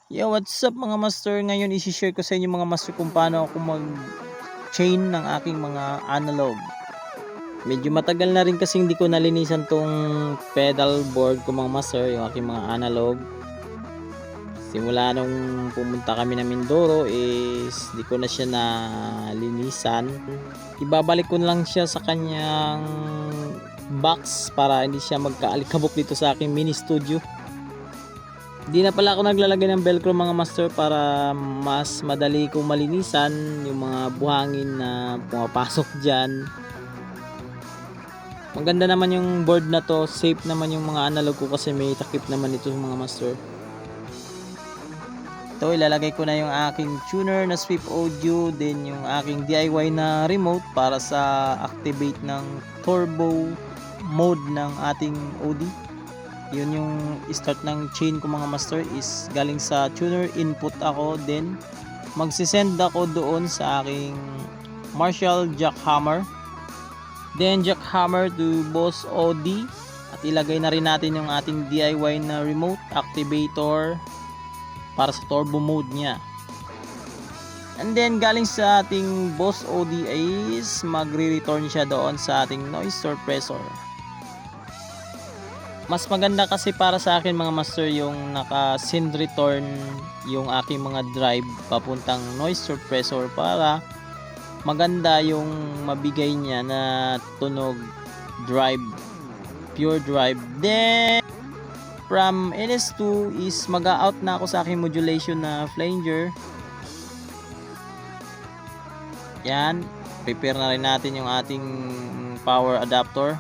Yo, what's up mga master? Ngayon isi-share ko sa inyo mga master kung paano ako mag-chain ng aking mga analog. Medyo matagal na rin kasi hindi ko nalinisan tong pedal board ko mga master, yung aking mga analog. Simula nung pumunta kami ng Mindoro is di ko na siya nalinisan. Ibabalik ko lang siya sa kanyang box para hindi siya magkaalikabok dito sa aking mini studio. Di na pala ako naglalagay ng velcro mga master para mas madali kong malinisan yung mga buhangin na pumapasok dyan. Maganda naman yung board na to, safe naman yung mga analog ko kasi may takip naman ito mga master. Ito, ilalagay ko na yung aking tuner na Swift Audio, then yung aking DIY na remote para sa activate ng turbo mode ng ating OD. Yun yung start ng chain ko mga master is galing sa tuner input ako, then magsisend ako doon sa aking Marshall jackhammer, then jackhammer to Boss OD, at ilagay na rin natin yung ating DIY na remote activator para sa turbo mode nya. And then galing sa ating Boss OD is magre-return siya doon sa ating noise suppressor. Mas maganda kasi para sa akin mga master yung naka send return yung aking mga drive papuntang noise suppressor para maganda yung mabigay niya na tunog drive, pure drive. Then from NS2 is mag-out na ako sa aking modulation na flanger. Yan, prepare na rin natin yung ating power adapter.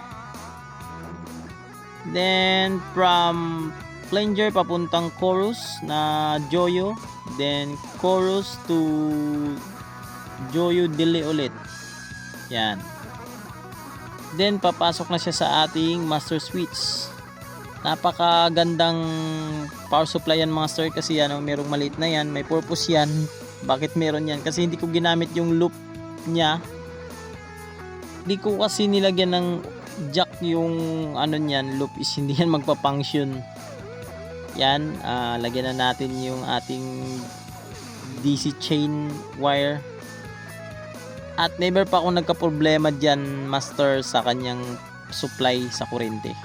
Then from flanger papuntang chorus na Joyo, then chorus to Joyo delay ulit. Yan. Then papasok na siya sa ating master switch. Napakagandang power supply yan master kasi yan, merong maliit na yan, may purpose yan. Bakit meron yan? Kasi hindi ko ginamit yung loop niya. Hindi ko kasi nilagyan ng jack yung ano niyan, loop is hindi yan magpa-function. Yan, lagyan na natin yung ating DC chain wire. At never pa ako nagka-problema dyan master sa kanyang supply sa kuryente.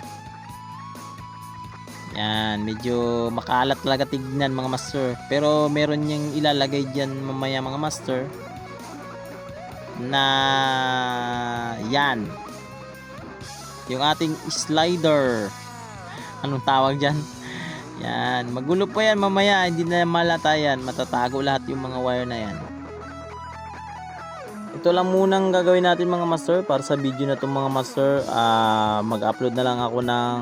Yan, medyo makalat talaga tignan mga master, pero meron niyang ilalagay dyan mamaya mga master na yan, yung ating slider, anong tawag dyan, yan, magulo pa yan mamaya, hindi na malata yan, matatago lahat yung mga wire na yan. Ito lang munang gagawin natin mga master para sa video na itong mga master. Mag-upload na lang ako ng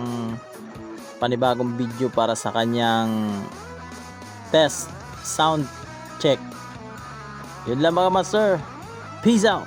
panibagong video para sa kanyang test sound check. Yun lang mga master, peace out.